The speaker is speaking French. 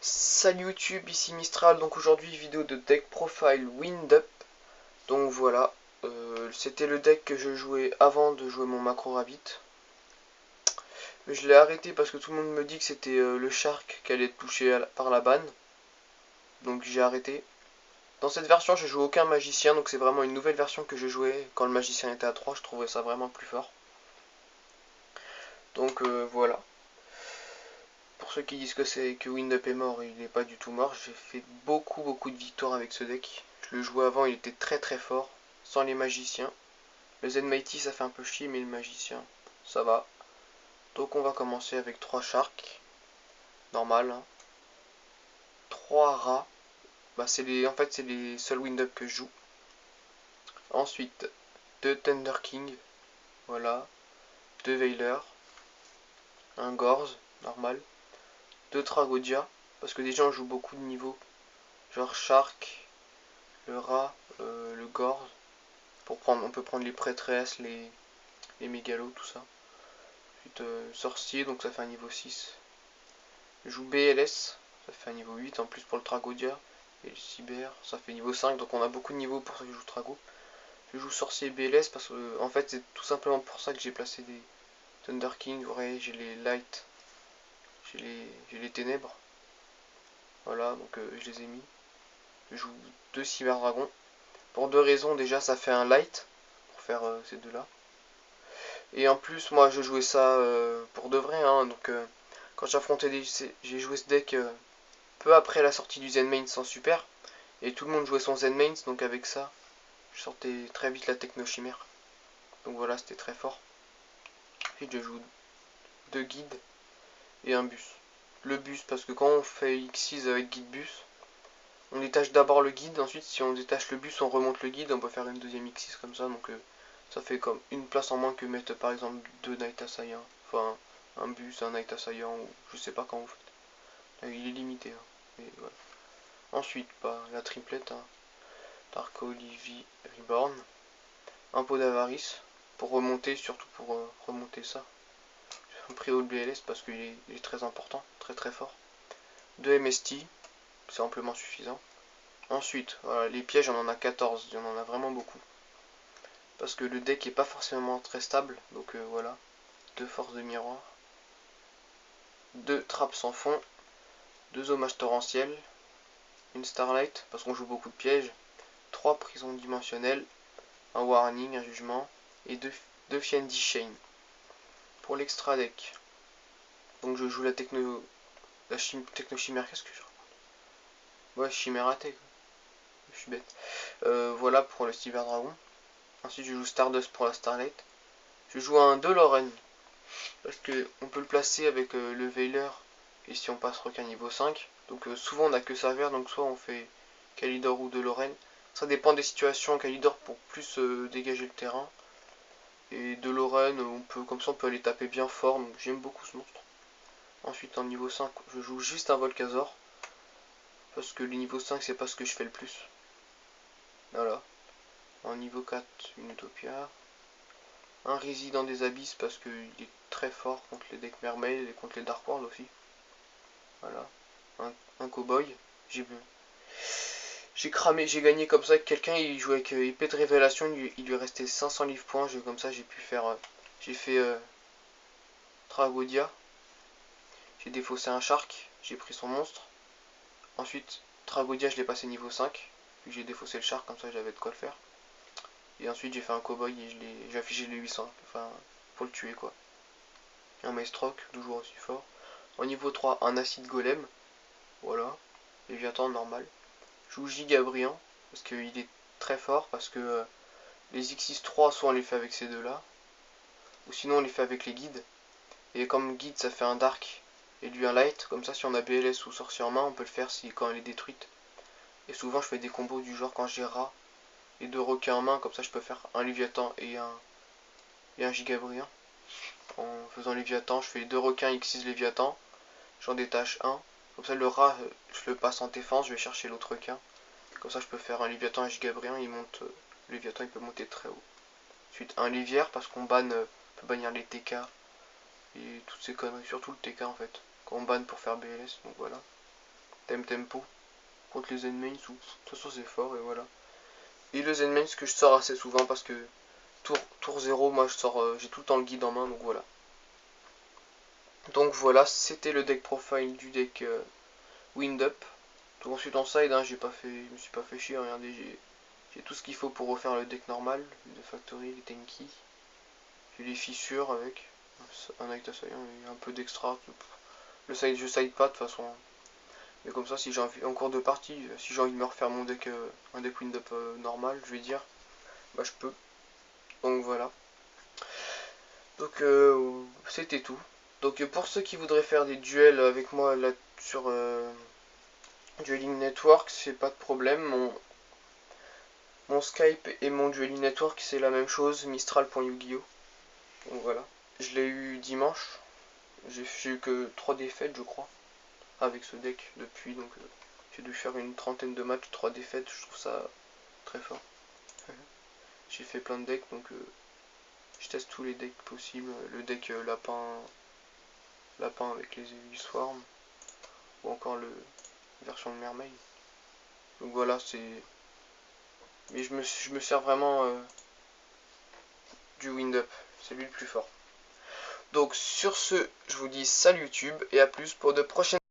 Salut YouTube, ici Mistral, donc aujourd'hui vidéo de deck profile Wind Up. Donc voilà, c'était le deck que je jouais avant de jouer mon Macro Rabbit. Mais je l'ai arrêté parce que tout le monde me dit que c'était le Shark qui allait être touché par la banne. Donc j'ai arrêté. Dans cette version je joue aucun magicien, donc c'est vraiment une nouvelle version que je jouais quand le magicien était à 3, je trouvais ça vraiment plus fort. Donc voilà. Pour ceux qui disent que Wind Up est mort, il n'est pas du tout mort. J'ai fait beaucoup de victoires avec ce deck. Je le jouais avant, il était très fort, sans les magiciens. Le Zenmaity ça fait un peu chier, mais le magicien, ça va. Donc on va commencer avec 3 Sharks, normal. Hein. 3 rats, bah, en fait c'est les seuls Wind Up que je joue. Ensuite, 2 Thunder King, voilà. 2 Veiler, un Gorz, normal. 2 Tragodia, parce que déjà on joue beaucoup de niveaux. Genre Shark, le rat, le Gorz. On peut prendre les prêtresses, les mégalos, tout ça. Ensuite sorcier, donc ça fait un niveau 6. Je joue BLS, ça fait un niveau 8 en plus pour le Tragodia. Et le cyber, ça fait niveau 5, donc on a beaucoup de niveaux pour ceux qui jouent Trago. Je joue sorcier BLS parce que en fait c'est tout simplement pour ça que j'ai placé des Thunder King. Vous voyez, j'ai les light, j'ai les ténèbres. Voilà, donc je les ai mis. Je joue 2 cyber dragons. Pour 2 raisons, déjà ça fait un light pour faire ces deux là. Et en plus, moi, je jouais ça pour de vrai. Hein, donc, quand j'affrontais j'ai joué ce deck peu après la sortie du Zen Main sans super. Et tout le monde jouait son Zen Main. Donc, avec ça, je sortais très vite la Techno Chimère. Donc, voilà, c'était très fort. Ensuite, je joue 2 guides et un bus. Le bus, parce que quand on fait X6 avec guide bus, on détache d'abord le guide. Ensuite, si on détache le bus, on remonte le guide. On peut faire une deuxième X6 comme ça. Donc, ça fait comme une place en moins que mettre par exemple 2 Night Assaillants. Enfin, un bus, un Night Assaillant, ou je sais pas quand vous faites. Il est limité. Hein. Mais voilà. Ensuite, bah, la triplette. Hein. Darko, Livy, Reborn. Un pot d'avarice. Pour remonter, surtout pour remonter ça. J'ai pris au BLS parce qu'il est très important, très fort. 2 MST, c'est amplement suffisant. Ensuite, voilà, les pièges, on en a 14. On en a vraiment beaucoup. Parce que le deck est pas forcément très stable. Donc voilà. 2 forces de miroir. 2 trappes sans fond. 2 hommages torrentiels. Une Starlight, parce qu'on joue beaucoup de pièges. 3 prisons dimensionnelles. Un warning, un jugement. Et 2 Fiendy Chain. Pour l'extra deck. Donc je joue la techno. Techno chimère, qu'est-ce que je raconte? Ouais, chimère raté. Je suis bête. Voilà pour le Cyber Dragon. Ensuite je joue Stardust pour la Starlight. Je joue un Doloren. Parce que on peut le placer avec le Veiler. Et si on passe requin niveau 5. Donc souvent on a que ça vert. Donc soit on fait Kalidor ou Doloren. Ça dépend des situations. Kalidor pour plus dégager le terrain. Et Doloren, comme ça on peut aller taper bien fort. Donc j'aime beaucoup ce monstre. Ensuite en niveau 5, je joue juste un Volcazor. Parce que le niveau 5 c'est pas ce que je fais le plus. Voilà. En niveau 4, une Utopia. Un Résident des Abysses parce qu'il est très fort contre les decks Mermaid et contre les Dark World aussi. Voilà. Un Cowboy. J'ai cramé, j'ai gagné comme ça. Quelqu'un il jouait avec épée de révélation, il lui restait 500 livres points. Comme ça j'ai pu faire. J'ai fait Tragodia. J'ai défaussé un Shark. J'ai pris son monstre. Ensuite, Tragodia je l'ai passé niveau 5. Puis j'ai défaussé le Shark, comme ça j'avais de quoi le faire. Et ensuite j'ai fait un Cowboy et j'ai affiché les 800. Enfin, pour le tuer quoi. Un Maestroc, toujours aussi fort. En niveau 3, un Acide Golem. Voilà. Léviathan normal. Je joue Giga Brillant. Parce qu'il est très fort. Parce que les X6-3, soit on les fait avec ces deux-là. Ou sinon on les fait avec les guides. Et comme guide, ça fait un Dark et lui un Light. Comme ça, si on a BLS ou Sorcier en main, on peut le faire quand elle est détruite. Et souvent, je fais des combos du genre quand j'ai rat et 2 requins en main. Comme ça, je peux faire un Léviathan et un Giga Brillant. En faisant Léviathan, je fais 2 requins X6 Léviathan. J'en détache un. Comme ça, le rat, je le passe en défense. Je vais chercher l'autre requin. Comme ça, je peux faire un Léviathan et un Giga Brillant. Il monte. Le Léviathan, il peut monter très haut. Ensuite, un Livière parce qu'on peut bannir les TK et toutes ces conneries, surtout le TK en fait, quand on banne pour faire BLS, donc voilà. tempo contre les Zenmains, de toute façon c'est fort et voilà. Et le Zenmains que je sors assez souvent parce que tour 0, moi je sors, j'ai tout le temps le guide en main, donc voilà. Donc voilà, c'était le deck profile du deck Wind Up. Donc ensuite en side, hein, je me suis pas fait chier, regardez, j'ai tout ce qu'il faut pour refaire le deck normal, de Factory, les Tenki. J'ai les fissures avec, un Night Assaillant et un peu d'extra. Le side, je side pas de toute façon. Mais comme ça, si j'ai envie, en cours de partie, si j'ai envie de me refaire mon deck, un deck Wind Up normal, je vais dire, bah je peux. Donc voilà. Donc c'était tout. Donc pour ceux qui voudraient faire des duels avec moi là sur Dueling Network, c'est pas de problème. Mon Skype et mon Dueling Network, c'est la même chose, mistral.yu-gi-oh. Donc voilà. Je l'ai eu dimanche. J'ai eu que 3 défaites, je crois, avec ce deck depuis. Donc j'ai dû faire une trentaine de matchs, 3 défaites. Je trouve ça très fort. J'ai fait plein de decks, donc je teste tous les decks possibles. Le deck lapin avec les Swarm, ou encore la version de Mermaid. Donc voilà, c'est... Mais je me sers vraiment du Wind Up, c'est lui le plus fort. Donc sur ce, je vous dis salut YouTube et à plus pour de prochaines